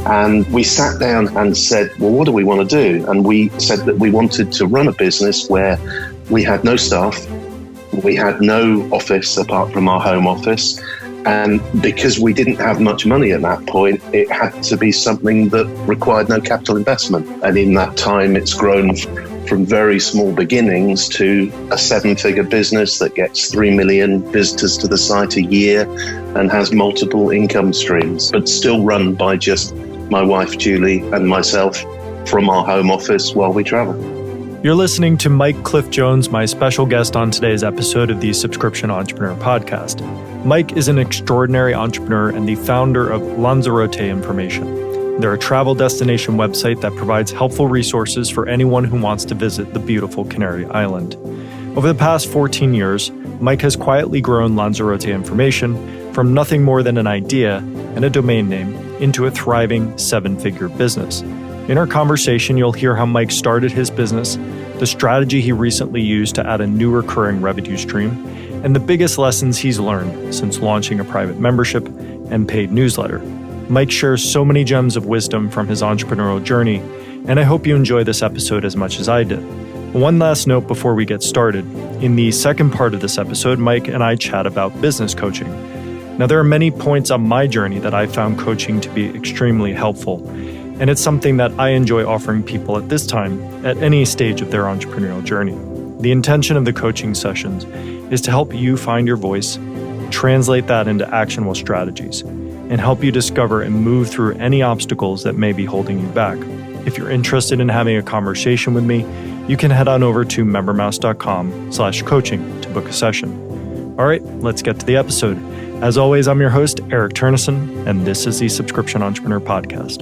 And we sat down and said, well, what do we want to do? And we said that we wanted to run a business where we had no staff, we had no office apart from our home office. And because we didn't have much money at that point, it had to be something that required no capital investment. And in that time, it's grown from very small beginnings to a 7-figure business that gets 3 million visitors to the site a year and has multiple income streams, but still run by just my wife, Julie, and myself from our home office while we travel. You're listening to Mike Cliffe-Jones, my special guest on today's episode of the Subscription Entrepreneur Podcast. Mike is an extraordinary entrepreneur and the founder of Lanzarote Information. They're a travel destination website that provides helpful resources for anyone who wants to visit the beautiful Canary Island. Over the past 14 years, Mike has quietly grown Lanzarote Information from nothing more than an idea and a domain name into a thriving 7-figure business. In our conversation, you'll hear how Mike started his business, the strategy he recently used to add a new recurring revenue stream, and the biggest lessons he's learned since launching a private membership and paid newsletter. Mike shares so many gems of wisdom from his entrepreneurial journey, and I hope you enjoy this episode as much as I did. One last note before we get started. In the second part of this episode, Mike and I chat about business coaching. Now, there are many points on my journey that I found coaching to be extremely helpful, and it's something that I enjoy offering people at this time, at any stage of their entrepreneurial journey. The intention of the coaching sessions is to help you find your voice, translate that into actionable strategies, and help you discover and move through any obstacles that may be holding you back. If you're interested in having a conversation with me, you can head on over to membermouse.com/coaching to book a session. All right, let's get to the episode. As always, I'm your host, Eric Turnison, and this is the Subscription Entrepreneur Podcast.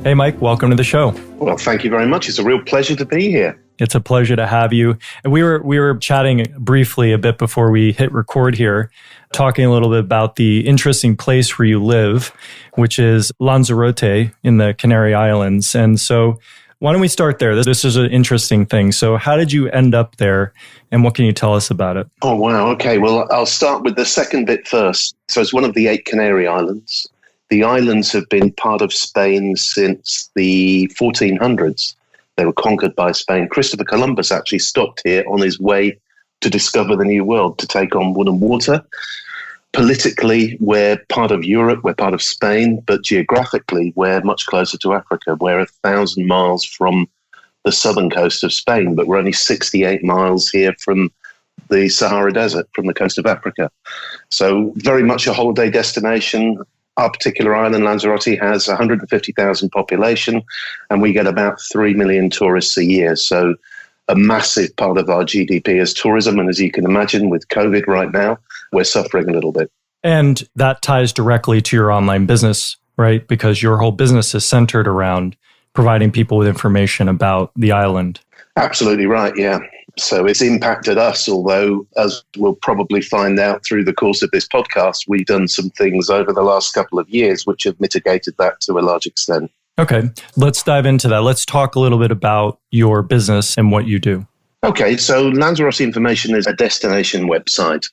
Hey, Mike, welcome to the show. Well, thank you very much. It's a real pleasure to be here. It's a pleasure to have you. And we were chatting briefly a bit before we hit record here, talking a little bit about the interesting place where you live, which is Lanzarote in the Canary Islands. And so why don't we start there? This is an interesting thing. So how did you end up there, and what can you tell us about it? Oh, wow. Okay. Well, I'll start with the second bit first. So it's one of the 8 Canary Islands. The islands have been part of Spain since the 1400s. They were conquered by Spain. Christopher Columbus actually stopped here on his way to discover the New World, to take on wood and water. Politically, we're part of Europe, we're part of Spain, but geographically, we're much closer to Africa. We're 1,000 miles from the southern coast of Spain, but we're only 68 miles here from the Sahara Desert, from the coast of Africa. So very much a holiday destination. Our particular island, Lanzarote, has 150,000 population, and we get about 3 million tourists a year. So a massive part of our GDP is tourism. And as you can imagine, with COVID right now, we're suffering a little bit. And that ties directly to your online business, right? Because your whole business is centered around providing people with information about the island. Absolutely right, yeah. So it's impacted us, although, as we'll probably find out through the course of this podcast, we've done some things over the last couple of years which have mitigated that to a large extent. Okay, let's dive into that. Let's talk a little bit about your business and what you do. Okay, so Lanzarote Information is a destination website.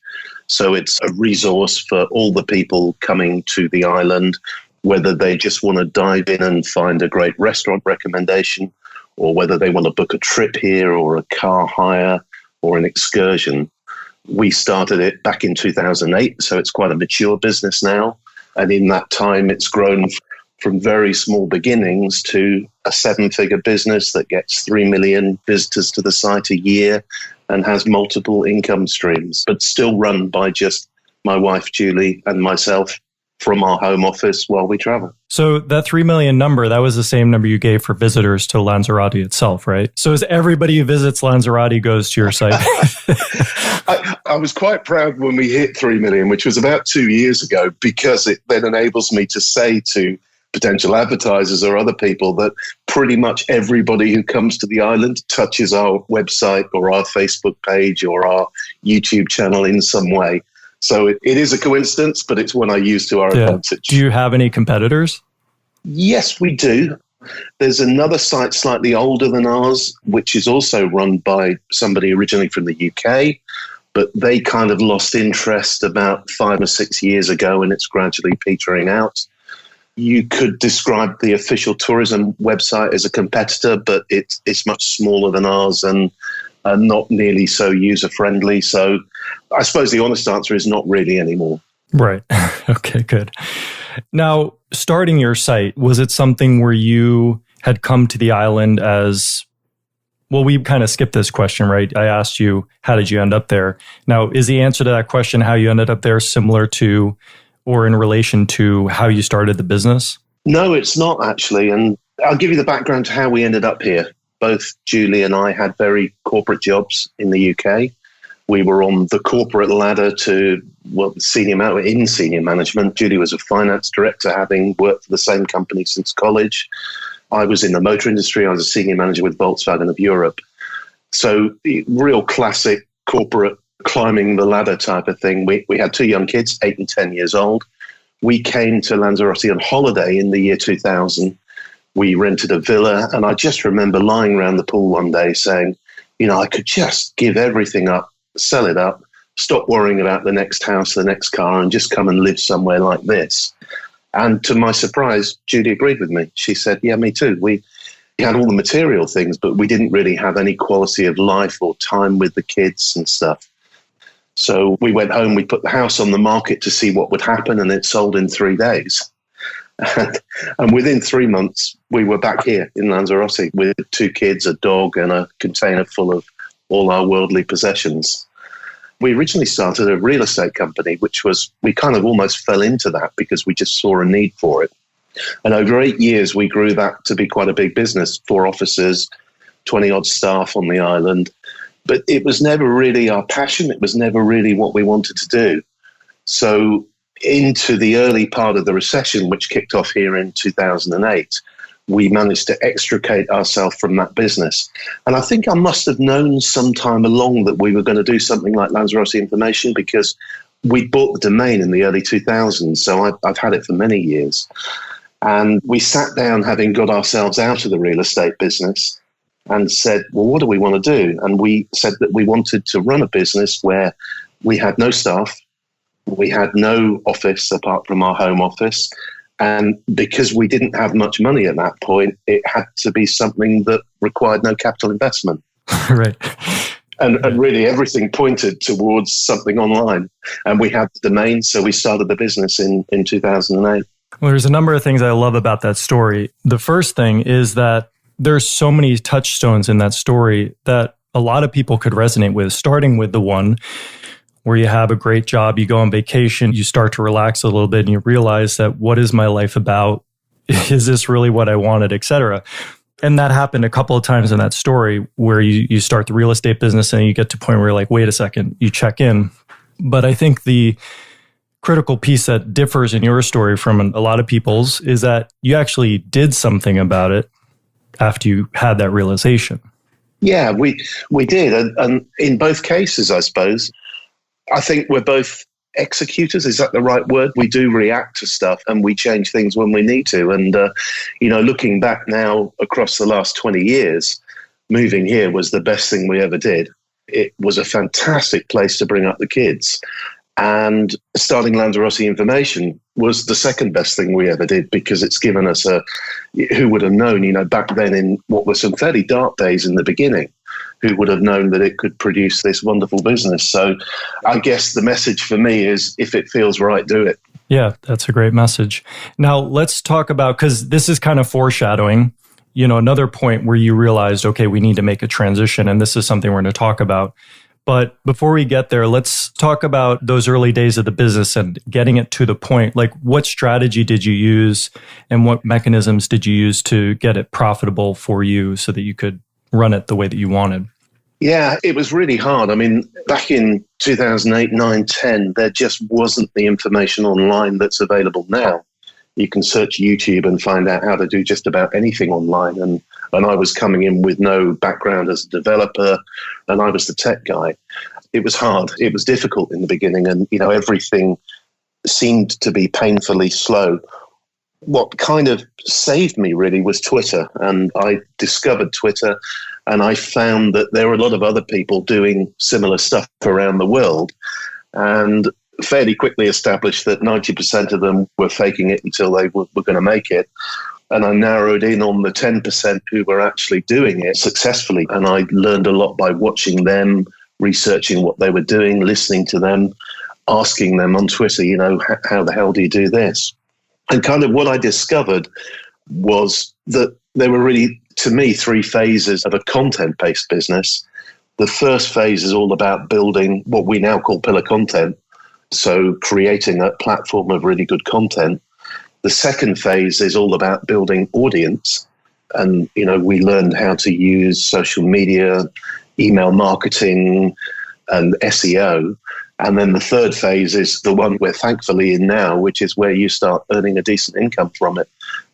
So it's a resource for all the people coming to the island, whether they just want to dive in and find a great restaurant recommendation, or whether they want to book a trip here or a car hire or an excursion. We started it back in 2008, so it's quite a mature business now. And in that time, it's grown from very small beginnings to a 7-figure business that gets 3 million visitors to the site a year and has multiple income streams, but still run by just my wife, Julie, and myself from our home office while we travel. So that 3 million number, that was the same number you gave for visitors to Lanzarote itself, right? So as everybody who visits Lanzarote goes to your site. I was quite proud when we hit 3 million, which was about 2 years ago, because it then enables me to say to potential advertisers or other people that pretty much everybody who comes to the island touches our website or our Facebook page or our YouTube channel in some way. So it is a coincidence, but it's one I use to our advantage. Do you have any competitors? Yes, we do. There's another site slightly older than ours, which is also run by somebody originally from the UK, but they kind of lost interest about 5 or 6 years ago, and it's gradually petering out. You could describe the official tourism website as a competitor, but it's much smaller than ours and not nearly so user-friendly. So I suppose the honest answer is not really anymore. Right. Okay, good. Now, starting your site, was it something where you had come to the island as, well, we kind of skipped this question, right? I asked you, how did you end up there? Now, is the answer to that question, how you ended up there, similar to or in relation to how you started the business? No, it's not actually. And I'll give you the background to how we ended up here. Both Julie and I had very corporate jobs in the UK. We were on the corporate ladder to senior management. Julie was a finance director, having worked for the same company since college. I was in the motor industry. I was a senior manager with Volkswagen of Europe. So real classic corporate climbing the ladder type of thing. We had 2 young kids, 8 and 10 years old. We came to Lanzarote on holiday in the year 2000. We rented a villa, and I just remember lying around the pool one day saying, I could just give everything up, sell it up, stop worrying about the next house, the next car, and just come and live somewhere like this. And to my surprise, Judy agreed with me. She said, yeah, me too. We had all the material things, but we didn't really have any quality of life or time with the kids and stuff. So we went home, we put the house on the market to see what would happen, and it sold in 3 days. And within 3 months, we were back here in Lanzarote with 2 kids, a dog, and a container full of all our worldly possessions. We originally started a real estate company, we kind of almost fell into that because we just saw a need for it. And over 8 years, we grew that to be quite a big business, 4 offices, 20 odd staff on the island. But it was never really our passion. It was never really what we wanted to do. So into the early part of the recession, which kicked off here in 2008, we managed to extricate ourselves from that business. And I think I must have known sometime along that we were going to do something like Lanzarote Information, because we bought the domain in the early 2000s. So I've had it for many years. And we sat down, having got ourselves out of the real estate business, and said, well, what do we want to do? And we said that we wanted to run a business where we had no staff, we had no office apart from our home office. And because we didn't have much money at that point, it had to be something that required no capital investment. Right. And really everything pointed towards something online. And we had the domain, so we started the business in 2008. Well, there's a number of things I love about that story. The first thing is that there's so many touchstones in that story that a lot of people could resonate with, starting with the one where you have a great job, you go on vacation, you start to relax a little bit, and you realize that, what is my life about? Is this really what I wanted, et cetera? And that happened a couple of times in that story where you start the real estate business and you get to a point where you're like, wait a second, you check in. But I think the critical piece that differs in your story from a lot of people's is that you actually did something about it after you had that realization. Yeah, we did. And in both cases, I suppose, I think we're both executors. Is that the right word? We do react to stuff and we change things when we need to. And, looking back now across the last 20 years, moving here was the best thing we ever did. It was a fantastic place to bring up the kids. And starting Lanzarote Information was the second best thing we ever did, because it's given us who would have known, back then in what were some fairly dark days in the beginning, who would have known that it could produce this wonderful business. So I guess the message for me is, if it feels right, do it. Yeah, that's a great message. Now let's talk about, because this is kind of foreshadowing, another point where you realized, okay, we need to make a transition. And this is something we're going to talk about. But before we get there, let's talk about those early days of the business and getting it to the point. Like, what strategy did you use and what mechanisms did you use to get it profitable for you so that you could run it the way that you wanted? Yeah, it was really hard. I mean, back in 2008, 9, 10, there just wasn't the information online that's available now. You can search YouTube and find out how to do just about anything online. And I was coming in with no background as a developer, and I was the tech guy. It was hard. It was difficult in the beginning, and everything seemed to be painfully slow. What kind of saved me really was Twitter, and I discovered Twitter, and I found that there were a lot of other people doing similar stuff around the world. And fairly quickly established that 90% of them were faking it until they were going to make it. And I narrowed in on the 10% who were actually doing it successfully. And I learned a lot by watching them, researching what they were doing, listening to them, asking them on Twitter, how the hell do you do this? And kind of what I discovered was that there were really, to me, 3 phases of a content-based business. The first phase is all about building what we now call pillar content, so creating a platform of really good content. The second phase is all about building audience. And, we learned how to use social media, email marketing, and SEO. And then the third phase is the one we're thankfully in now, which is where you start earning a decent income from it.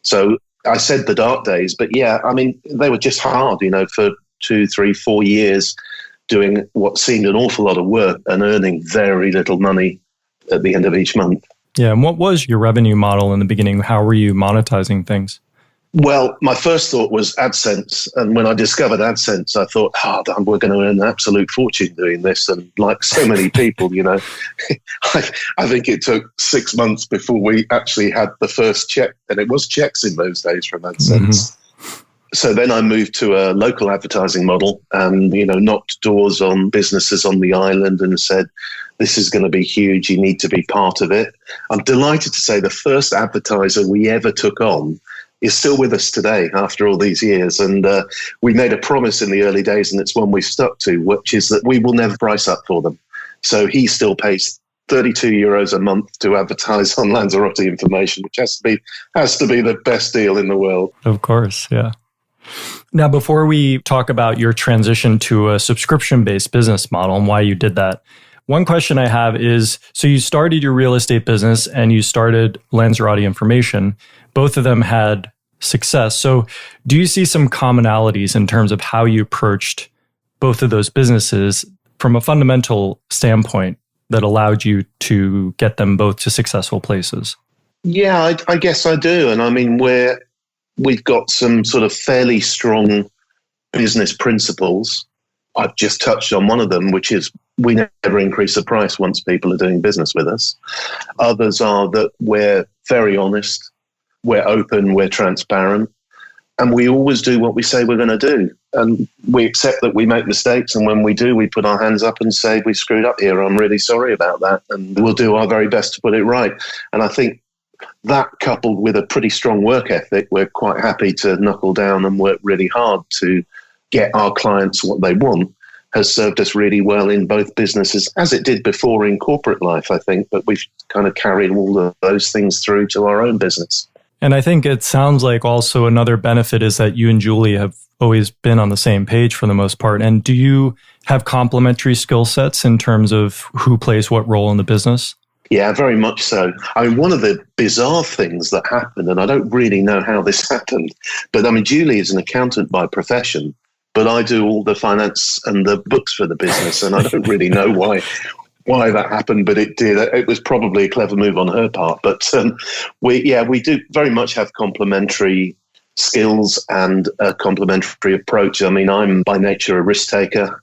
So I said the dark days, but yeah, I mean, they were just hard, for 2, 3, 4 years doing what seemed an awful lot of work and earning very little money at the end of each month. Yeah. And what was your revenue model in the beginning? How were you monetizing things? Well, my first thought was AdSense. And when I discovered AdSense, I thought, we're going to earn an absolute fortune doing this. And like so many people, I think it took 6 months before we actually had the first check. And it was checks in those days from AdSense. Mm-hmm. So then I moved to a local advertising model and, knocked doors on businesses on the island and said, this is going to be huge. You need to be part of it. I'm delighted to say the first advertiser we ever took on is still with us today after all these years. And we made a promise in the early days, and it's one we stuck to, which is that we will never price up for them. So he still pays €32 a month to advertise on Lanzarote information, which has to be the best deal in the world. Of course, yeah. Now, before we talk about your transition to a subscription-based business model and why you did that, one question I have is, so you started your real estate business and you started Lanzarote Information. Both of them had success. So do you see some commonalities in terms of how you approached both of those businesses from a fundamental standpoint that allowed you to get them both to successful places? Yeah, I guess I do. And I mean, we've got some sort of fairly strong business principles. I've just touched on one of them, which is we never increase the price once people are doing business with us. Others are that we're very honest, we're open, we're transparent, and we always do what we say we're going to do. And we accept that we make mistakes, and when we do, we put our hands up and say, we screwed up here, I'm really sorry about that, and we'll do our very best to put it right. And I think that, coupled with a pretty strong work ethic, we're quite happy to knuckle down and work really hard to get our clients what they want, has served us really well in both businesses, as it did before in corporate life, I think. But we've kind of carried all of those things through to our own business. And I think it sounds like also another benefit is that you and Julie have always been on the same page for the most part. And do you have complementary skill sets in terms of who plays what role in the business? Yeah, very much so. I mean, one of the bizarre things that happened, and I don't really know how this happened, but I mean, Julie is an accountant by profession, but I do all the finance and the books for the business, and I don't really know why that happened, but it did. It was probably a clever move on her part. But we do very much have complementary skills and a complementary approach. I mean, I'm by nature a risk taker.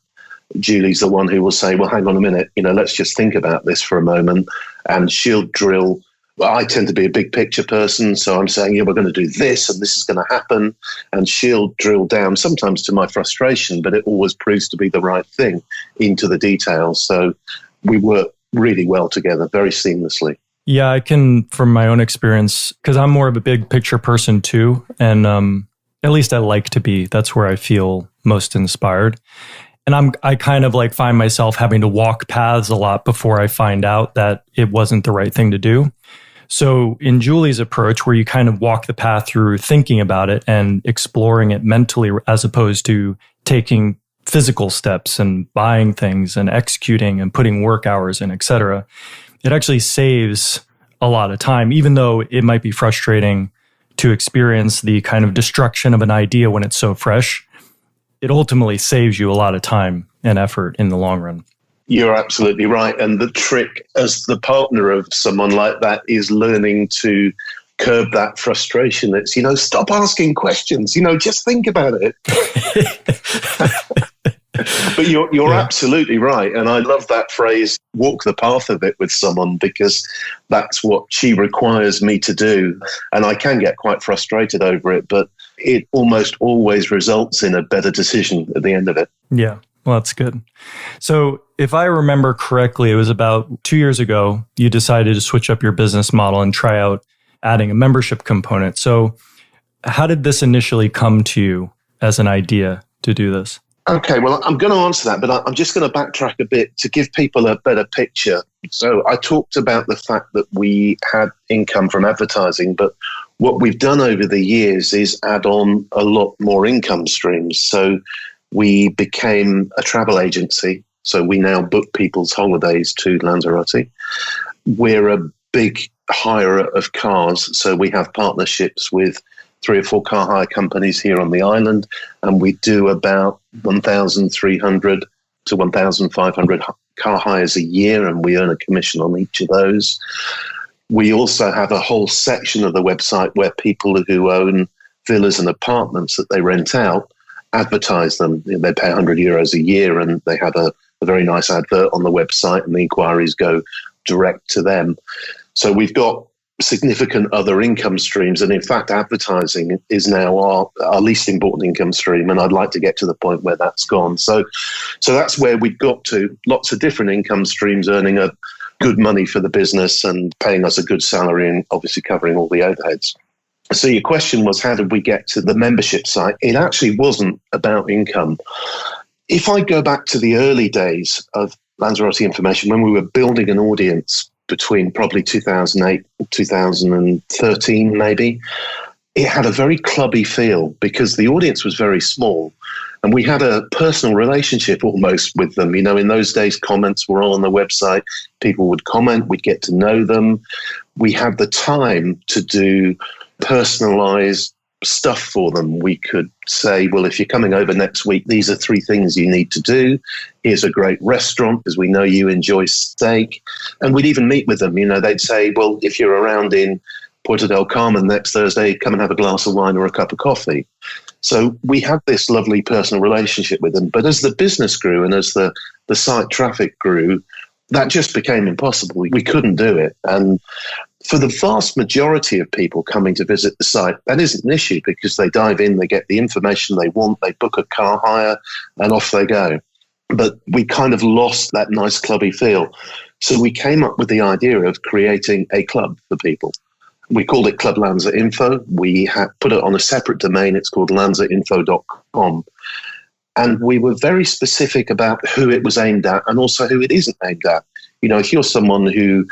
Julie's the one who will say, well, hang on a minute, let's just think about this for a moment. And she'll drill. Well, I tend to be a big picture person. So I'm saying, yeah, we're going to do this and this is going to happen. And she'll drill down, sometimes to my frustration, but it always proves to be the right thing, into the details. So we work really well together, very seamlessly. Yeah, I can, from my own experience, because I'm more of a big picture person too. And at least I like to be. That's where I feel most inspired. And I kind of like find myself having to walk paths a lot before I find out that it wasn't the right thing to do. So in Julie's approach, where you kind of walk the path through thinking about it and exploring it mentally, as opposed to taking physical steps and buying things and executing and putting work hours in, et cetera, it actually saves a lot of time, even though it might be frustrating to experience the kind of destruction of an idea when it's so fresh. It ultimately saves you a lot of time and effort in the long run. You're absolutely right. And the trick as the partner of someone like that is learning to curb that frustration. It's, stop asking questions, just think about it. But you're absolutely right. And I love that phrase, walk the path of it with someone, because that's what she requires me to do. And I can get quite frustrated over it, but it almost always results in a better decision at the end of it. Yeah. Well, that's good. So if I remember correctly, it was about 2 years ago, you decided to switch up your business model and try out adding a membership component. So how did this initially come to you as an idea to do this? Okay, well, I'm going to answer that, but I'm just going to backtrack a bit to give people a better picture. So I talked about the fact that we had income from advertising, but what we've done over the years is add on a lot more income streams. So we became a travel agency. So we now book people's holidays to Lanzarote. We're a big hirer of cars. So we have partnerships with 3 or 4 car hire companies here on the island. And we do about 1,300 to 1,500 car hires a year. And we earn a commission on each of those. We also have a whole section of the website where people who own villas and apartments that they rent out advertise them. They pay €100 a year and they have a very nice advert on the website, and the inquiries go direct to them. So we've got significant other income streams. And in fact, advertising is now our least important income stream. And I'd like to get to the point where that's gone. So that's where we've got to. Lots of different income streams earning a good money for the business and paying us a good salary and obviously covering all the overheads. So your question was, how did we get to the membership site? It actually wasn't about income. If I go back to the early days of Lanzarote Information, when we were building an audience between probably 2008 and 2013 maybe, it had a very clubby feel because the audience was very small. And we had a personal relationship almost with them. In those days, comments were all on the website. People would comment. We'd get to know them. We had the time to do personalized stuff for them. We could say, well, if you're coming over next week, these are 3 things you need to do. Here's a great restaurant because we know you enjoy steak. And we'd even meet with them. They'd say, well, if you're around in Puerto del Carmen next Thursday, come and have a glass of wine or a cup of coffee. So we had this lovely personal relationship with them. But as the business grew and as the site traffic grew, that just became impossible. We couldn't do it. And for the vast majority of people coming to visit the site, that isn't an issue because they dive in, they get the information they want, they book a car hire, and off they go. But we kind of lost that nice clubby feel. So we came up with the idea of creating a club for people. We called it Club Lanza Info. We put it on a separate domain. It's called lanzainfo.com. And we were very specific about who it was aimed at and also who it isn't aimed at. If you're someone who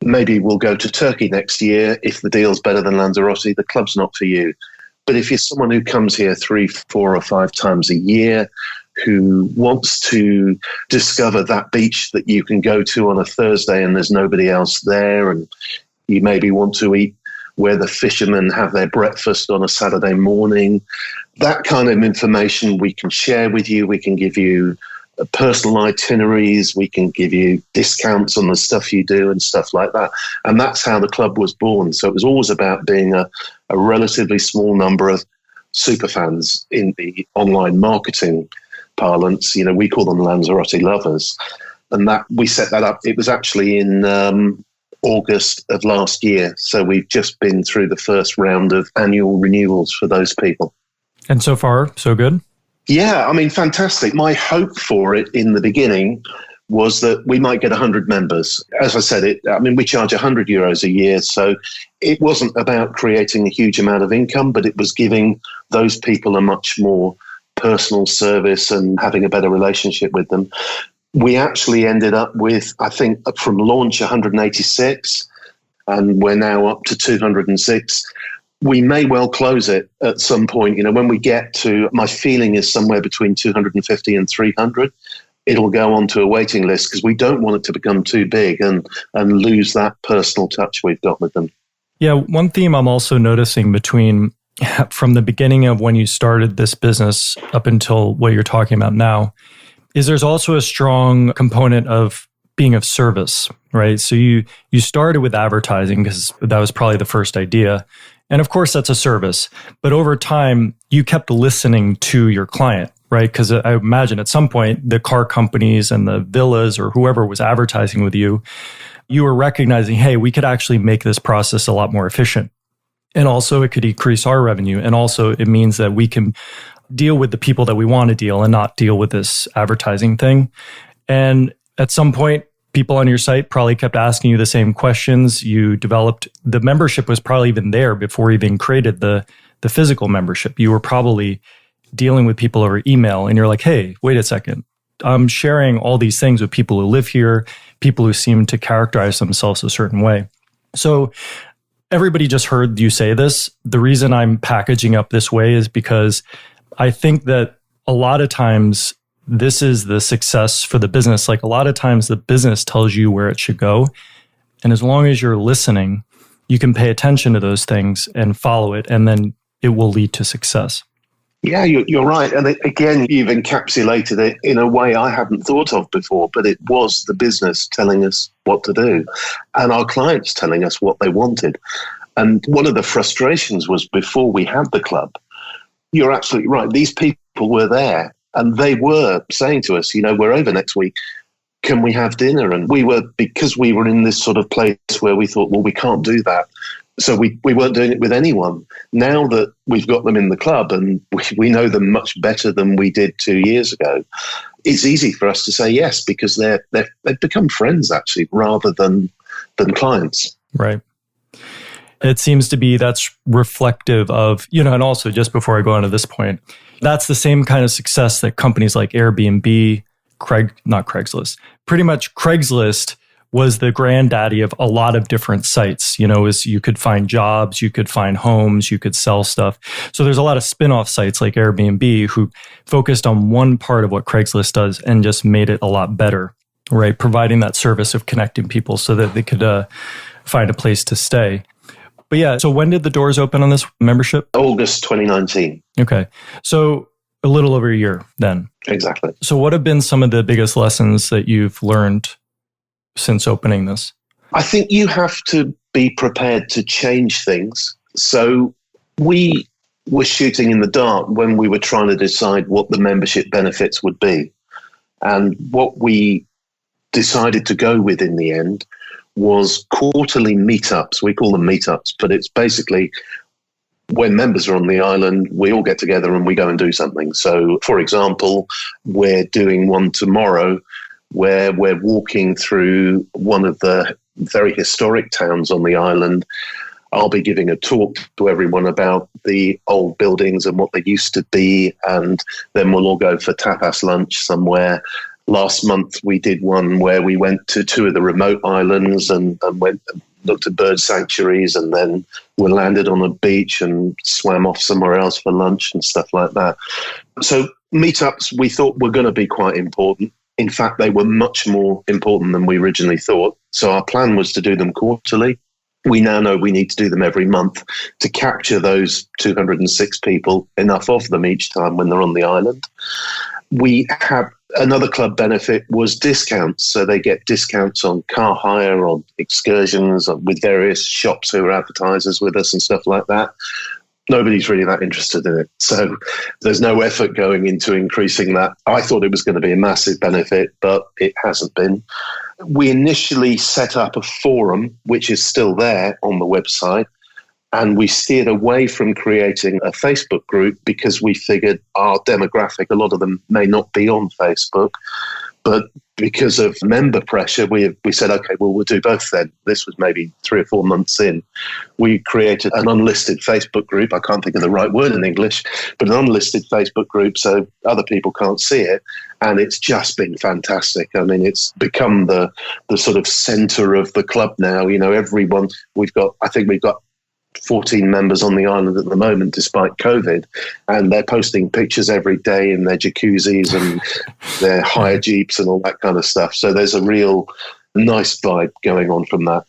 maybe will go to Turkey next year, if the deal's better than Lanzarote, the club's not for you. But if you're someone who comes here 3, 4 or 5 times a year, who wants to discover that beach that you can go to on a Thursday and there's nobody else there, and you maybe want to eat where the fishermen have their breakfast on a Saturday morning, that kind of information we can share with you. We can give you personal itineraries. We can give you discounts on the stuff you do and stuff like that. And that's how the club was born. So it was always about being a relatively small number of super fans in the online marketing parlance. We call them Lanzarote lovers. And that we set that up. It was actually in August of last year. So we've just been through the first round of annual renewals for those people. And so far, so good? Yeah, fantastic. My hope for it in the beginning was that we might get 100 members. As I said, we charge €100 a year. So it wasn't about creating a huge amount of income, but it was giving those people a much more personal service and having a better relationship with them. We actually ended up with, I think, from launch 186, and we're now up to 206. We may well close it at some point. When we get to, my feeling is somewhere between 250 and 300, it'll go onto a waiting list because we don't want it to become too big and lose that personal touch we've got with them. Yeah, one theme I'm also noticing from the beginning of when you started this business up until what you're talking about now is there's also a strong component of being of service, right? So you started with advertising because that was probably the first idea. And of course, that's a service. But over time, you kept listening to your client. right? Because I imagine at some point, the car companies and the villas or whoever was advertising with you, you were recognizing, hey, we could actually make this process a lot more efficient. And also it could increase our revenue. And also it means that we can deal with the people that we want to deal and not deal with this advertising thing. And at some point, people on your site probably kept asking you the same questions. You developed, the membership was probably even there before you even created the physical membership. You were probably dealing with people over email and you're like, hey, wait a second. I'm sharing all these things with people who live here, people who seem to characterize themselves a certain way. So everybody just heard you say this. The reason I'm packaging up this way is because I think that a lot of times this is the success for the business. Like a lot of times the business tells you where it should go. And as long as you're listening, you can pay attention to those things and follow it, and then it will lead to success. Yeah, you're right. And again, you've encapsulated it in a way I hadn't thought of before, but it was the business telling us what to do and our clients telling us what they wanted. And one of the frustrations was before we had the club, you're absolutely right. These people were there and they were saying to us, we're over next week. Can we have dinner? And because we were in this sort of place where we thought, well, we can't do that. So we weren't doing it with anyone. Now that we've got them in the club and we know them much better than we did 2 years ago, it's easy for us to say yes because they've become friends actually rather than clients. Right. It seems to be that's reflective of, and also just before I go on to this point, that's the same kind of success that companies like Airbnb, not Craigslist, pretty much Craigslist was the granddaddy of a lot of different sites. Is you could find jobs, you could find homes, you could sell stuff. So there's a lot of spin-off sites like Airbnb who focused on one part of what Craigslist does and just made it a lot better, right? Providing that service of connecting people so that they could find a place to stay. But yeah, so when did the doors open on this membership? August 2019. Okay. So a little over a year then. Exactly. So what have been some of the biggest lessons that you've learned since opening this? I think you have to be prepared to change things. So we were shooting in the dark when we were trying to decide what the membership benefits would be. And what we decided to go with in the end was quarterly meetups. We call them meetups, but it's basically when members are on the island, we all get together and we go and do something. So, for example, we're doing one tomorrow where we're walking through one of the very historic towns on the island. I'll be giving a talk to everyone about the old buildings and what they used to be, and then we'll all go for tapas lunch somewhere. Last month, we did one where we went to two of the remote islands and went and looked at bird sanctuaries, and then we landed on a beach and swam off somewhere else for lunch and stuff like that. So meetups, we thought were going to be quite important. In fact, they were much more important than we originally thought. So our plan was to do them quarterly. We now know we need to do them every month to capture those 206 people, enough of them each time when they're on the island. We have another club benefit was discounts. So they get discounts on car hire, on excursions, with various shops who are advertisers with us and stuff like that. Nobody's really that interested in it. So there's no effort going into increasing that. I thought it was going to be a massive benefit, but it hasn't been. We initially set up a forum, which is still there on the website, and we steered away from creating a Facebook group because we figured our demographic, a lot of them may not be on Facebook, but because of member pressure, we said, okay, well, we'll do both then. This was maybe 3 or 4 months in. We created an unlisted Facebook group. I can't think of the right word in English, but an unlisted Facebook group so other people can't see it. And it's just been fantastic. I mean, it's become the sort of center of the club now. Everyone, I think we've got 14 members on the island at the moment, despite COVID, and they're posting pictures every day in their jacuzzis and their hire jeeps and all that kind of stuff. So there's a real nice vibe going on from that.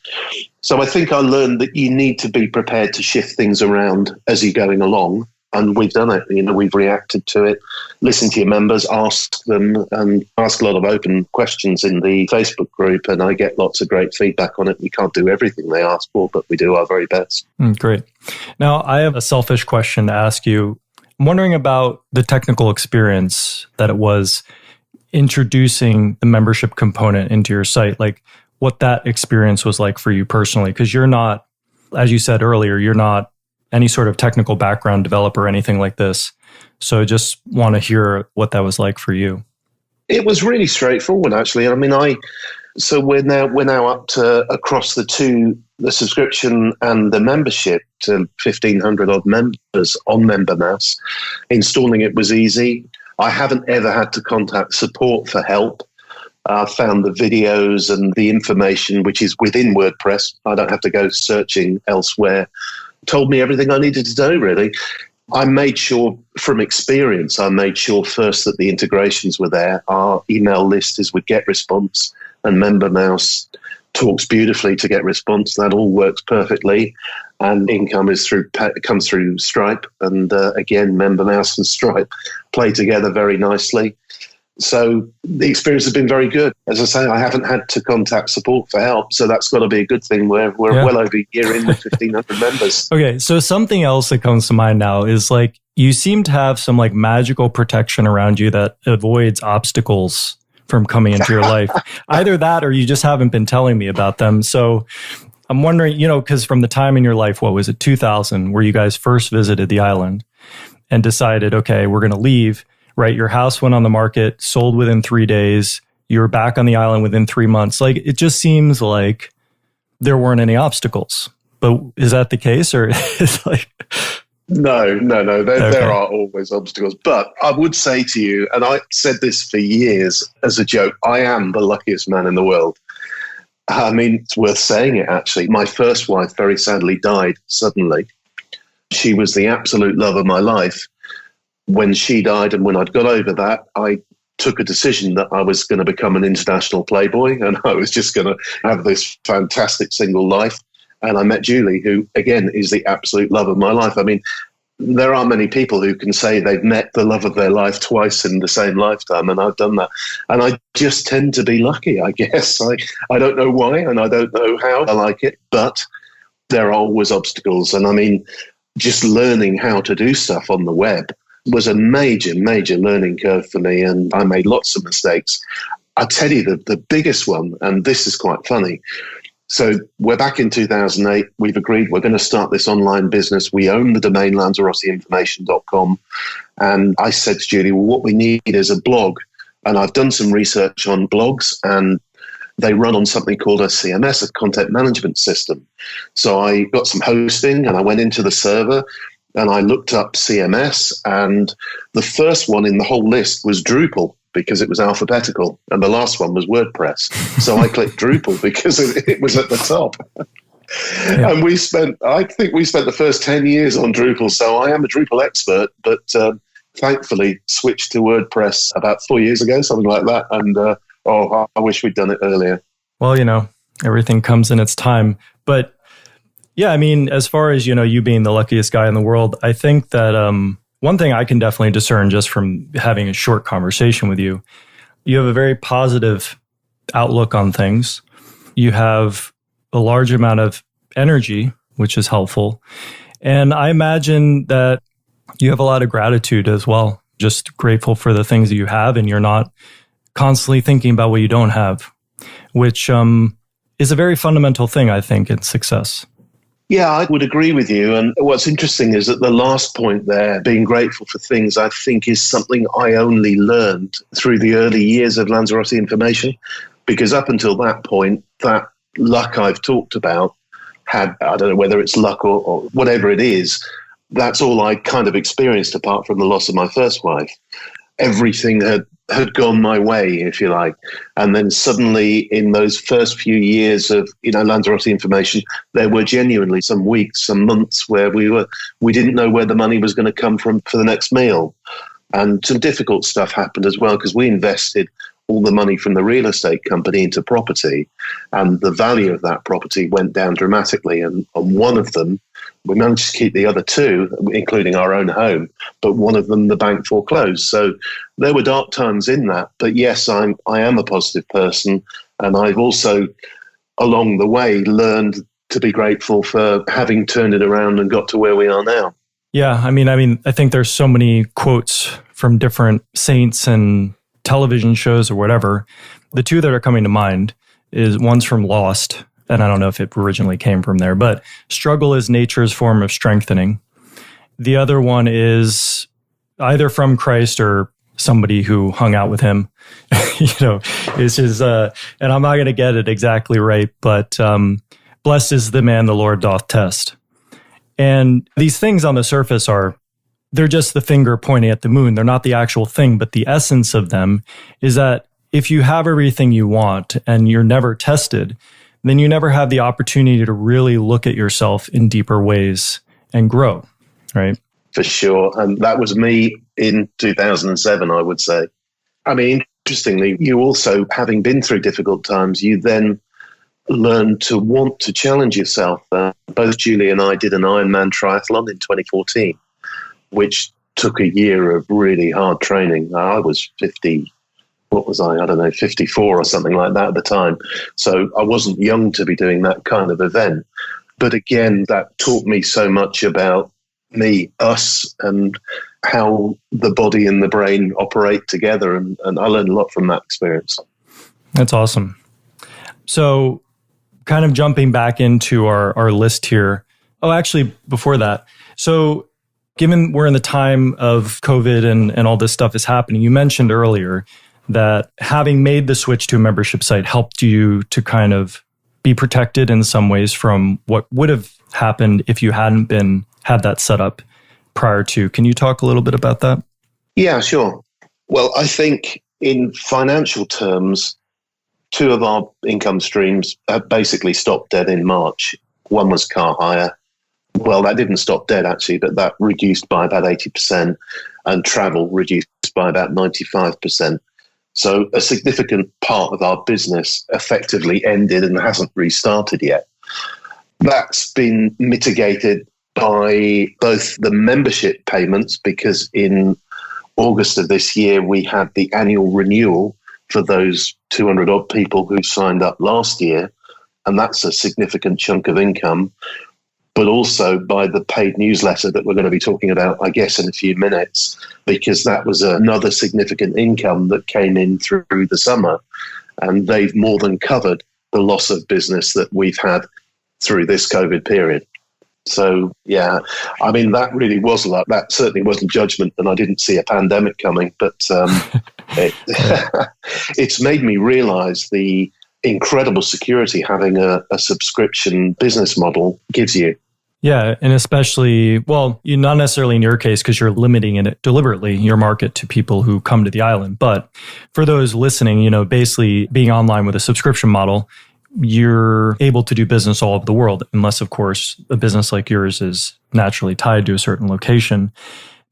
So I think I learned that you need to be prepared to shift things around as you're going along. And we've done it. We've reacted to it, listened to your members, asked them, and ask a lot of open questions in the Facebook group. And I get lots of great feedback on it. We can't do everything they ask for, but we do our very best. Great. Now, I have a selfish question to ask you. I'm wondering about the technical experience that it was introducing the membership component into your site, like what that experience was like for you personally, because you're not, as you said earlier, you're not any sort of technical background developer or anything like this. So I just want to hear what that was like for you. It was really straightforward, actually. I mean, so we're now up to across the two, the subscription and the membership, to 1,500 odd members on MemberMouse. Installing it was easy. I haven't ever had to contact support for help. I found the videos and the information, which is within WordPress. I don't have to go searching elsewhere. Told me everything I needed to know, really. I made sure, from experience, first that the integrations were there. Our email list is with GetResponse, and MemberMouse talks beautifully to GetResponse. That all works perfectly. And income comes through Stripe. And again, MemberMouse and Stripe play together very nicely. So the experience has been very good. As I say, I haven't had to contact support for help, so that's got to be a good thing. We're well over a year in with 1,500 members. Okay, so something else that comes to mind now is like you seem to have some like magical protection around you that avoids obstacles from coming into your life. Either that or you just haven't been telling me about them. So I'm wondering, because from the time in your life, what was it, 2000, where you guys first visited the island and decided, okay, we're going to leave. Right, your house went on the market, sold within 3 days. You were back on the island within 3 months. Like, it just seems like there weren't any obstacles. But is that the case, or is like? No. There are always obstacles. But I would say to you, and I said this for years as a joke, I am the luckiest man in the world. I mean, it's worth saying it, actually. My first wife very sadly died suddenly. She was the absolute love of my life. When she died and when I'd got over that, I took a decision that I was going to become an international playboy and I was just going to have this fantastic single life. And I met Julie, who, again, is the absolute love of my life. I mean, there are many people who can say they've met the love of their life twice in the same lifetime, and I've done that. And I just tend to be lucky, I guess. I don't know why, and I don't know how I like it, but there are always obstacles. And I mean, just learning how to do stuff on the web was a major, major learning curve for me, and I made lots of mistakes. I tell you the biggest one, and this is quite funny. So we're back in 2008. We've agreed we're going to start this online business. We own the domain lanzarottiinformation.com. And I said to Julie, well, what we need is a blog. And I've done some research on blogs, and they run on something called a CMS, a content management system. So I got some hosting and I went into the server and I looked up CMS, and the first one in the whole list was Drupal because it was alphabetical, and the last one was WordPress. So I clicked Drupal because it was at the top. Yeah. And I think we spent the first 10 years on Drupal. So I am a Drupal expert, but thankfully switched to WordPress about 4 years ago, something like that. And I wish we'd done it earlier. Well, everything comes in its time. But yeah, I mean, as far as, you being the luckiest guy in the world, I think that one thing I can definitely discern just from having a short conversation with you, you have a very positive outlook on things. You have a large amount of energy, which is helpful. And I imagine that you have a lot of gratitude as well, just grateful for the things that you have, and you're not constantly thinking about what you don't have, which is a very fundamental thing, I think, in success. Yeah, I would agree with you. And what's interesting is that the last point there, being grateful for things, I think is something I only learned through the early years of Lanzarote Information, because up until that point, that luck I've talked about I don't know whether it's luck or whatever it is, that's all I kind of experienced apart from the loss of my first wife. Everything had gone my way, if you like. And then suddenly in those first few years of, Lanzarote Information, there were genuinely some weeks, some months where we didn't know where the money was going to come from for the next meal. And some difficult stuff happened as well, because we invested all the money from the real estate company into property, and the value of that property went down dramatically. And on one of them, we managed to keep the other two, including our own home, but one of them, the bank foreclosed. So there were dark times in that. But yes, I am a positive person. And I've also, along the way, learned to be grateful for having turned it around and got to where we are now. Yeah, I think there's so many quotes from different saints and television shows or whatever. The two that are coming to mind is one's from Lost, and I don't know if it originally came from there, but struggle is nature's form of strengthening. The other one is either from Christ or somebody who hung out with him. It's just, and I'm not going to get it exactly right, but blessed is the man the Lord doth test. And these things on the surface they're just the finger pointing at the moon. They're not the actual thing, but the essence of them is that if you have everything you want and you're never tested, then you never have the opportunity to really look at yourself in deeper ways and grow, right? For sure. And that was me in 2007, I would say. Interestingly, you also, having been through difficult times, you then learn to want to challenge yourself. Both Julie and I did an Ironman triathlon in 2014, which took a year of really hard training. I was 50. What was I? I don't know, 54 or something like that at the time. So I wasn't young to be doing that kind of event. But again, that taught me so much about us, and how the body and the brain operate together. And I learned a lot from that experience. That's awesome. So kind of jumping back into our list here. Oh, actually, before that. So given we're in the time of COVID and all this stuff is happening, you mentioned earlier that having made the switch to a membership site helped you to kind of be protected in some ways from what would have happened if you hadn't had that set up prior to. Can you talk a little bit about that? Yeah, sure. Well, I think in financial terms, two of our income streams have basically stopped dead in March. One was car hire. Well, that didn't stop dead actually, but that reduced by about 80%, and travel reduced by about 95%. So a significant part of our business effectively ended and hasn't restarted yet. That's been mitigated by both the membership payments, because in August of this year, we had the annual renewal for those 200 odd people who signed up last year. And that's a significant chunk of income, but also by the paid newsletter that we're going to be talking about, I guess, in a few minutes, because that was another significant income that came in through the summer. And they've more than covered the loss of business that we've had through this COVID period. So, yeah, that really was luck. That certainly wasn't judgment, and I didn't see a pandemic coming, but it's made me realize the incredible security having a subscription business model gives you. Yeah, and especially, well, you not necessarily in your case because you're limiting it deliberately, your market to people who come to the island. But for those listening, basically being online with a subscription model, you're able to do business all over the world, unless, of course, a business like yours is naturally tied to a certain location.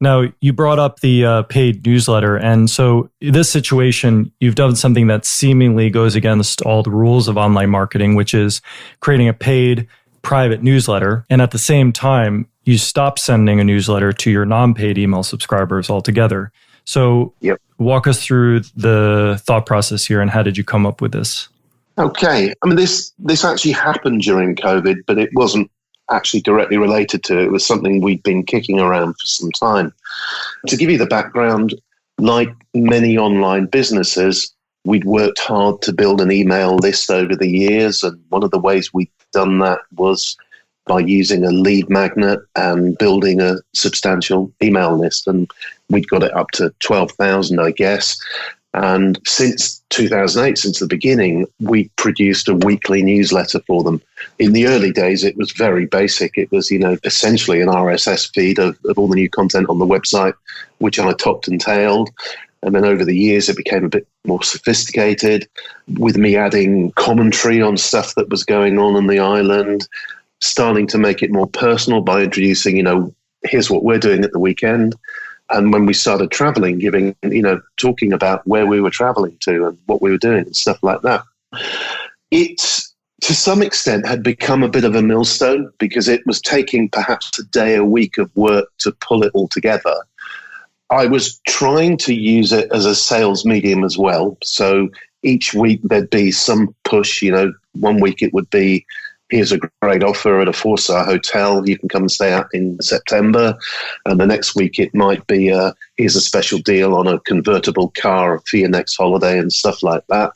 Now, you brought up the paid newsletter. And so in this situation, you've done something that seemingly goes against all the rules of online marketing, which is creating a paid private newsletter. And at the same time, you stop sending a newsletter to your non-paid email subscribers altogether. So Walk us through the thought process here, and how did you come up with this? Okay. This actually happened during COVID, but it wasn't actually directly related to it. It was something we'd been kicking around for some time. To give you the background, like many online businesses, we'd worked hard to build an email list over the years. And one of the ways we'd done that was by using a lead magnet and building a substantial email list. And we'd got it up to 12,000, I guess. And since 2008, since the beginning, we produced a weekly newsletter for them. In the early days, it was very basic. It was, essentially an RSS feed of all the new content on the website, which I topped and tailed. And then over the years, it became a bit more sophisticated, with me adding commentary on stuff that was going on the island, starting to make it more personal by introducing, here's what we're doing at the weekend. And when we started traveling, talking about where we were traveling to and what we were doing and stuff like that. It, to some extent, had become a bit of a millstone, because it was taking perhaps a day a week of work to pull it all together. I was trying to use it as a sales medium as well. So each week there'd be some push, 1 week it would be here's a great offer at a 4-star hotel. You can come and stay out in September. And the next week it might be, here's a special deal on a convertible car for your next holiday and stuff like that.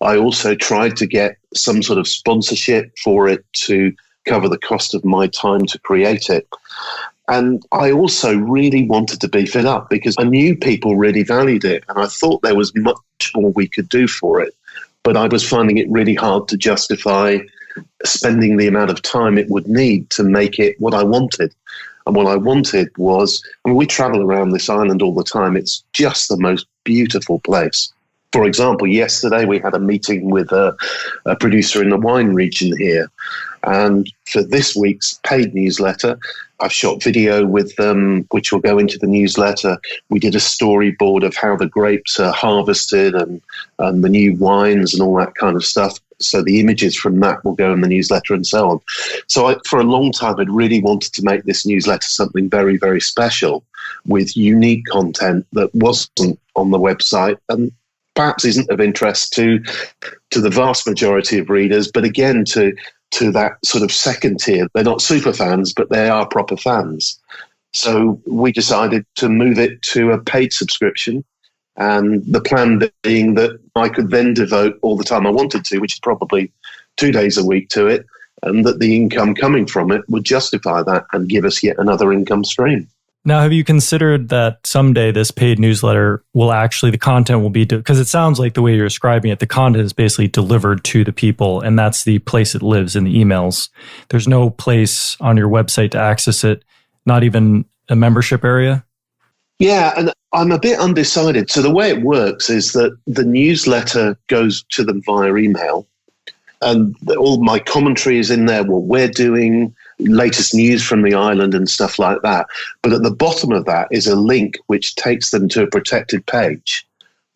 I also tried to get some sort of sponsorship for it to cover the cost of my time to create it. And I also really wanted to beef it up because I knew people really valued it. And I thought there was much more we could do for it. But I was finding it really hard to justify spending the amount of time it would need to make it what I wanted. And what I wanted was, we travel around this island all the time. It's just the most beautiful place. For example, yesterday we had a meeting with a producer in the wine region here. And for this week's paid newsletter, I've shot video with them, which will go into the newsletter. We did a storyboard of how the grapes are harvested and the new wines and all that kind of stuff. So the images from that will go in the newsletter and so on. So for a long time, I'd really wanted to make this newsletter something very, very special with unique content that wasn't on the website and perhaps isn't of interest to the vast majority of readers, but again, to that sort of second tier. They're not super fans, but they are proper fans. So we decided to move it to a paid subscription. And the plan being that I could then devote all the time I wanted to, which is probably 2 days a week to it, and that the income coming from it would justify that and give us yet another income stream. Now, have you considered that someday this paid newsletter will actually, the content will be, because it sounds like the way you're describing it, the content is basically delivered to the people, and that's the place it lives in the emails. There's no place on your website to access it, not even a membership area? Yeah, and I'm a bit undecided. So the way it works is that the newsletter goes to them via email, and all my commentary is in there, what we're doing, latest news from the island and stuff like that. But at the bottom of that is a link which takes them to a protected page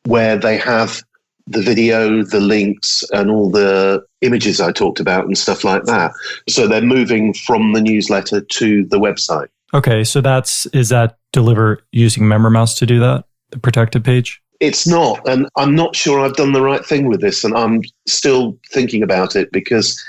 where they have the video, the links, and all the images I talked about and stuff like that. So they're moving from the newsletter to the website. Okay, so is that deliver using MemberMouse to do that, the protected page? It's not, and I'm not sure I've done the right thing with this, and I'm still thinking about it because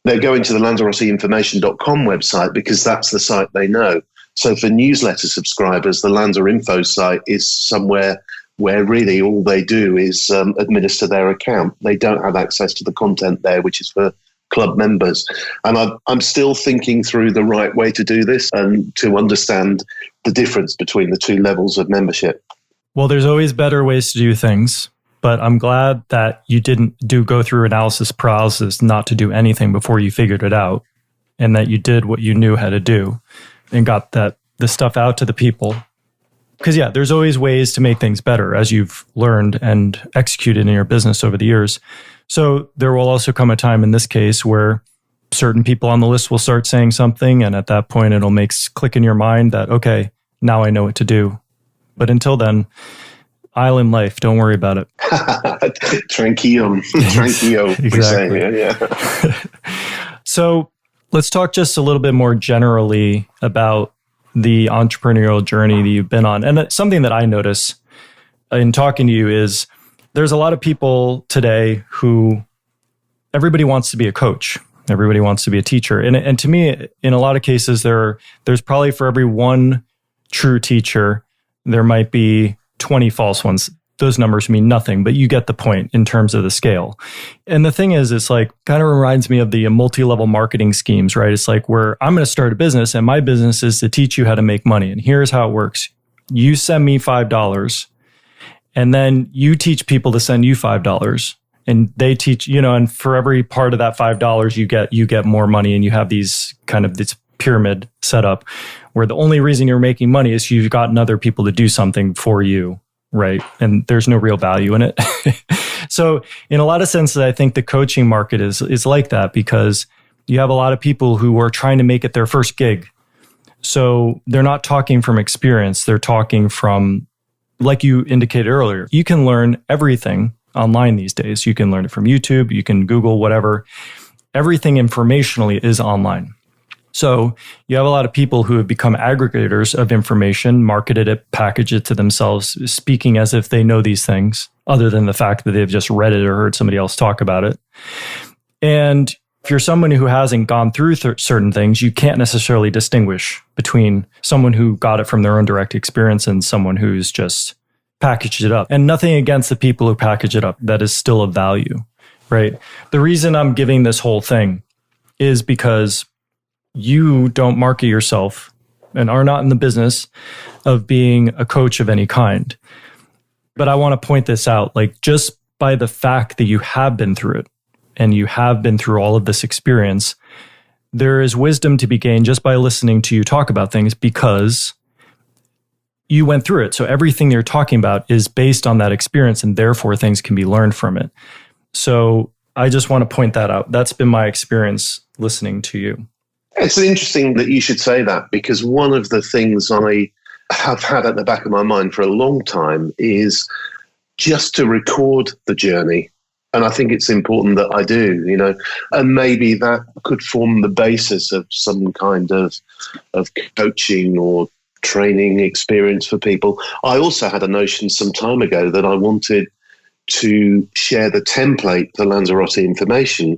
they're going to the lanzarotteinformation.com website because that's the site they know. So for newsletter subscribers, the Lanza Info site is somewhere where really all they do is administer their account. They don't have access to the content there, which is for club members. And I'm still thinking through the right way to do this and to understand the difference between the two levels of membership. Well, there's always better ways to do things, but I'm glad that you didn't go through analysis paralysis not to do anything before you figured it out, and that you did what you knew how to do and got the stuff out to the people. Because yeah, there's always ways to make things better as you've learned and executed in your business over the years. So there will also come a time in this case where certain people on the list will start saying something, and at that point it'll click in your mind that, okay, now I know what to do. But until then, island life, don't worry about it. Tranquillo. Exactly. Yeah. So let's talk just a little bit more generally about the entrepreneurial journey that you've been on. And something that I notice in talking to you is there's a lot of people today who everybody wants to be a coach. Everybody wants to be a teacher. And to me, in a lot of cases, there's probably for every one true teacher, there might be 20 false ones. Those numbers mean nothing, but you get the point in terms of the scale. And the thing is, it's like kind of reminds me of the multi-level marketing schemes, right? It's like where I'm going to start a business and my business is to teach you how to make money. And here's how it works. You send me $5 and then you teach people to send you $5 and they teach, and for every part of that $5, you get more money, and you have these kind of this pyramid set up where the only reason you're making money is you've gotten other people to do something for you, right? And there's no real value in it. So in a lot of senses, I think the coaching market is like that because you have a lot of people who are trying to make it their first gig. So they're not talking from experience. They're talking from, like you indicated earlier, you can learn everything online these days. You can learn it from YouTube, you can Google, whatever. Everything informationally is online. So you have a lot of people who have become aggregators of information, marketed it, packaged it to themselves, speaking as if they know these things, other than the fact that they've just read it or heard somebody else talk about it. And If you're someone who hasn't gone through certain things, you can't necessarily distinguish between someone who got it from their own direct experience and someone who's just packaged it up. And nothing against the people who package it up. That is still of value, right? The reason I'm giving this whole thing is because you don't market yourself and are not in the business of being a coach of any kind. But I want to point this out, like just by the fact that you have been through it and you have been through all of this experience, there is wisdom to be gained just by listening to you talk about things because you went through it. So everything you're talking about is based on that experience and therefore things can be learned from it. So I just want to point that out. That's been my experience listening to you. It's interesting that you should say that because one of the things I have had at the back of my mind for a long time is just to record the journey. And I think it's important that I do, and maybe that could form the basis of some kind of coaching or training experience for people. I also had a notion some time ago that I wanted to share the template for Lanzarote information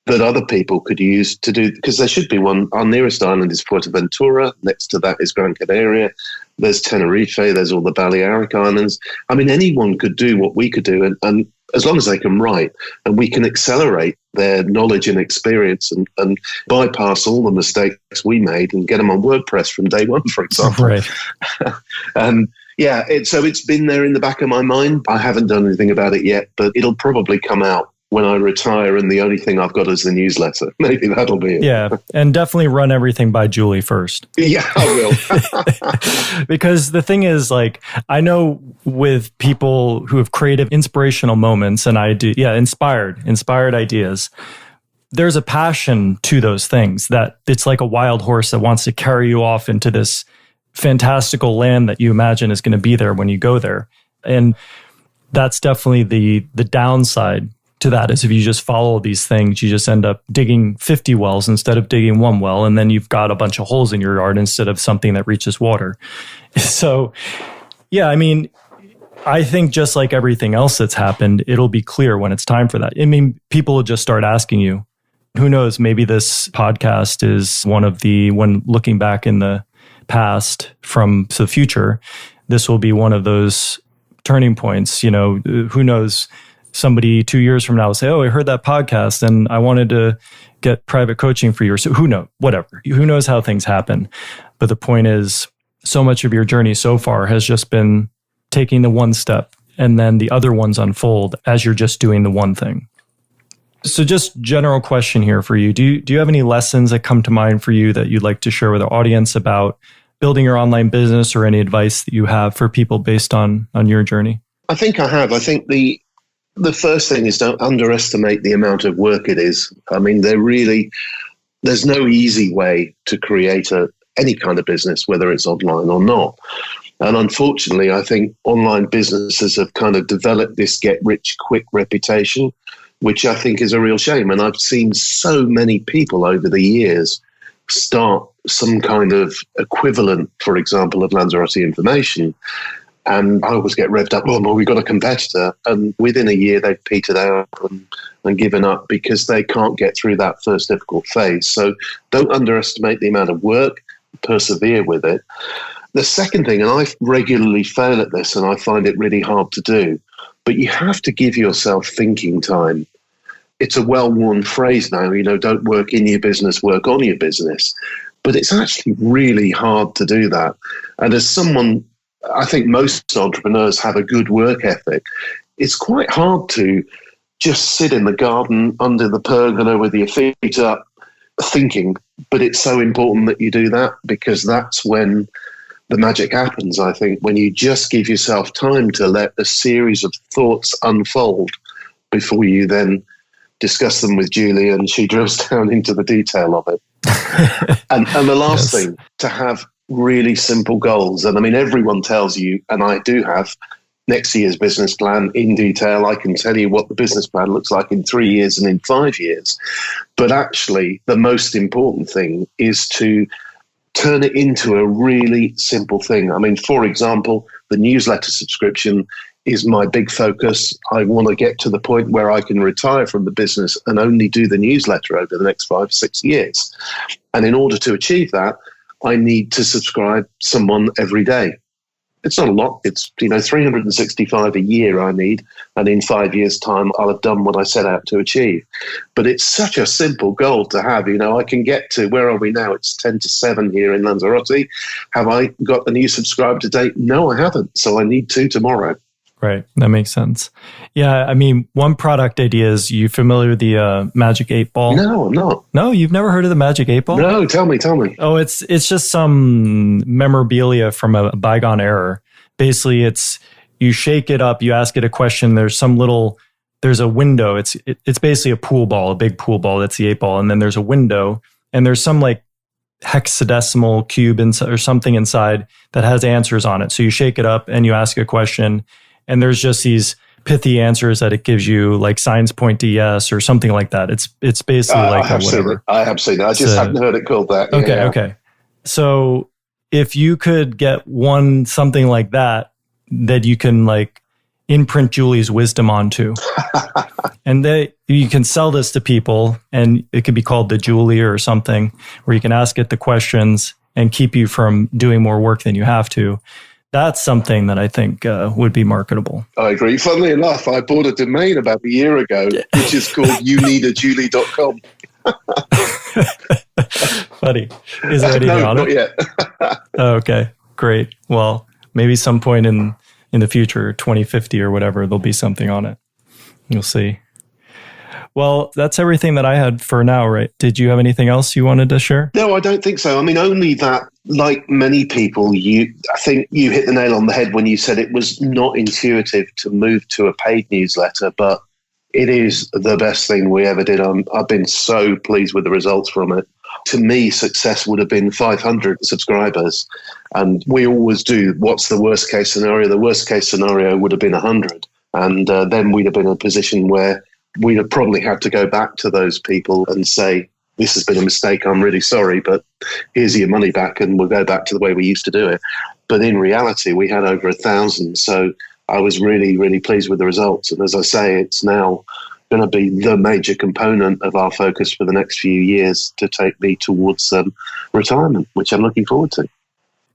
that other people could use to do, because there should be one. Our nearest island is Fuerteventura. Next to that is Gran Canaria. There's Tenerife. There's all the Balearic Islands. I mean, anyone could do what we could do, and as long as they can write, and we can accelerate their knowledge and experience and bypass all the mistakes we made and get them on WordPress from day one, for example. Right. And yeah, so it's been there in the back of my mind. I haven't done anything about it yet, but it'll probably come out when I retire and the only thing I've got is the newsletter. Maybe that'll be it. Yeah, and definitely run everything by Julie first. Yeah, I will. Because the thing is, like, I know with people who have creative, inspirational moments, and I do, inspired ideas, there's a passion to those things that it's like a wild horse that wants to carry you off into this fantastical land that you imagine is going to be there when you go there. And that's definitely the downside to that is if you just follow these things, you just end up digging 50 wells instead of digging one well. And then you've got a bunch of holes in your yard instead of something that reaches water. So, yeah, I mean, I think just like everything else that's happened, it'll be clear when it's time for that. I mean, people will just start asking you, who knows, maybe this podcast is one of when looking back in the past from the future, this will be one of those turning points. Who knows? Somebody 2 years from now will say, oh, I heard that podcast and I wanted to get private coaching for you. So who knows? Whatever. Who knows how things happen? But the point is, so much of your journey so far has just been taking the one step and then the other ones unfold as you're just doing the one thing. So just general question here for you. Do you have any lessons that come to mind for you that you'd like to share with our audience about building your online business or any advice that you have for people based on your journey? I think I have. I think the first thing is don't underestimate the amount of work it is. I mean, there's no easy way to create any kind of business, whether it's online or not. And unfortunately, I think online businesses have kind of developed this get-rich-quick reputation, which I think is a real shame. And I've seen so many people over the years start some kind of equivalent, for example, of Lanzarote information. And I always get revved up, well, we've got a competitor. And within a year, they've petered out and given up because they can't get through that first difficult phase. So don't underestimate the amount of work, persevere with it. The second thing, and I regularly fail at this and I find it really hard to do, but you have to give yourself thinking time. It's a well-worn phrase now, don't work in your business, work on your business. But it's actually really hard to do that. And as someone, I think most entrepreneurs have a good work ethic. It's quite hard to just sit in the garden under the pergola with your feet up thinking, but it's so important that you do that because that's when the magic happens, I think, when you just give yourself time to let a series of thoughts unfold before you then discuss them with Julie and she drills down into the detail of it. and the last thing, to have really simple goals. And I mean, everyone tells you, and I do have next year's business plan in detail. I can tell you what the business plan looks like in 3 years and in 5 years. But actually, the most important thing is to turn it into a really simple thing. I mean, for example, the newsletter subscription is my big focus. I want to get to the point where I can retire from the business and only do the newsletter over the next 5, 6 years. And in order to achieve that, I need to subscribe someone every day. It's not a lot. It's 365 a year I need. And in 5 years' time, I'll have done what I set out to achieve. But it's such a simple goal to have. I can get to, where are we now? It's 10 to 7 here in Lanzarote. Have I got a new subscriber today? No, I haven't. So I need to tomorrow. Right. That makes sense. Yeah. I mean, one product idea is, you familiar with the Magic 8 Ball? No, I'm not. No, you've never heard of the Magic 8 Ball? No, tell me. Oh, it's just some memorabilia from a bygone era. Basically, it's, you shake it up, you ask it a question, there's a window. It's basically a pool ball, a big pool ball. That's the 8 ball. And then there's a window, and there's some like hexadecimal cube or something inside that has answers on it. So you shake it up and you ask a question, and there's just these pithy answers that it gives you, like signs point to yes or something like that. It's basically like whatever. I have seen it. I just hadn't heard it called that. Okay. So if you could get something like that you can like imprint Julie's wisdom onto, and you can sell this to people, and it could be called the Julie or something, where you can ask it the questions and keep you from doing more work than you have to. That's something that I think would be marketable. I agree. Funnily enough, I bought a domain about a year ago, which is called youneedajulie.com. Funny. Is there anything on it? Not yet. Okay, great. Well, maybe some point in the future, 2050 or whatever, there'll be something on it. You'll see. Well, that's everything that I had for now, right? Did you have anything else you wanted to share? No, I don't think so. I mean, only that, like many people, I think you hit the nail on the head when you said it was not intuitive to move to a paid newsletter, but it is the best thing we ever did. I've been so pleased with the results from it. To me, success would have been 500 subscribers. And we always do, what's the worst case scenario? The worst case scenario would have been 100. And then we'd have been in a position where we'd have probably had to go back to those people and say, this has been a mistake, I'm really sorry, but here's your money back, and we'll go back to the way we used to do it. But in reality, we had over 1,000. So I was really, really pleased with the results. And as I say, it's now going to be the major component of our focus for the next few years to take me towards retirement, which I'm looking forward to.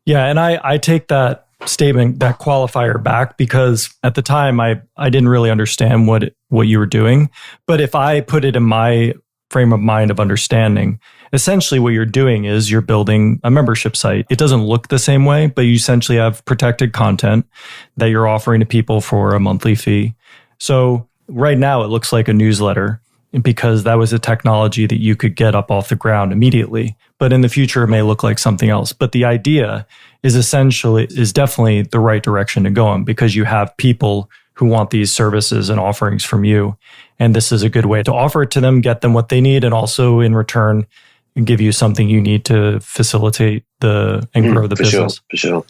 Yeah, and I take that statement, that qualifier, back, because at the time I didn't really understand what you were doing. But if I put it in my frame of mind of understanding, essentially what you're doing is you're building a membership site. It doesn't look the same way, but you essentially have protected content that you're offering to people for a monthly fee. So right now it looks like a newsletter, because that was a technology that you could get up off the ground immediately. But in the future, it may look like something else. But the idea is definitely the right direction to go in, because you have people who want these services and offerings from you. And this is a good way to offer it to them, get them what they need, and also in return, give you something you need to facilitate and grow the business. For sure.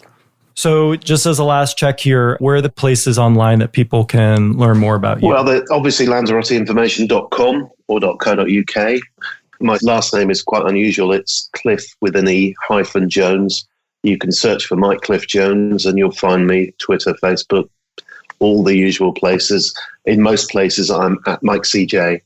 So just as a last check here, where are the places online that people can learn more about you? Well, obviously lanzaroteinformation.com or .co.uk. My last name is quite unusual. It's Cliff with an E - Jones. You can search for Mike Cliffe-Jones and you'll find me, Twitter, Facebook, all the usual places. In most places, I'm at Mike CJ.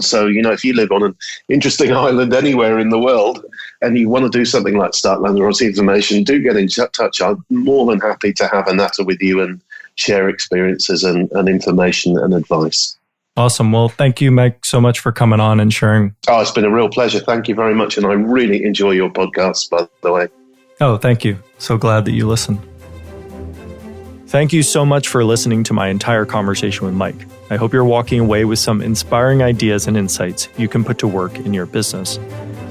So, if you live on an interesting island anywhere in the world and you want to do something like start Lanzarote Information, do get in touch. I'm more than happy to have a natter with you and share experiences and information and advice. Awesome. Well, thank you, Mike, so much for coming on and sharing. Oh, it's been a real pleasure. Thank you very much. And I really enjoy your podcast, by the way. Oh, thank you. So glad that you listened. Thank you so much for listening to my entire conversation with Mike. I hope you're walking away with some inspiring ideas and insights you can put to work in your business.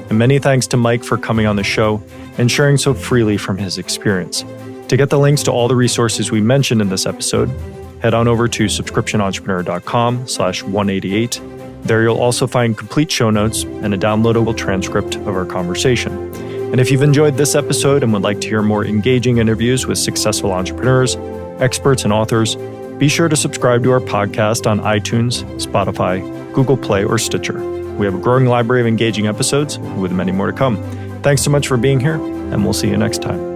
And many thanks to Mike for coming on the show and sharing so freely from his experience. To get the links to all the resources we mentioned in this episode, head on over to subscriptionentrepreneur.com/188. There you'll also find complete show notes and a downloadable transcript of our conversation. And if you've enjoyed this episode and would like to hear more engaging interviews with successful entrepreneurs, experts, and authors, be sure to subscribe to our podcast on iTunes, Spotify, Google Play, or Stitcher. We have a growing library of engaging episodes with many more to come. Thanks so much for being here, and we'll see you next time.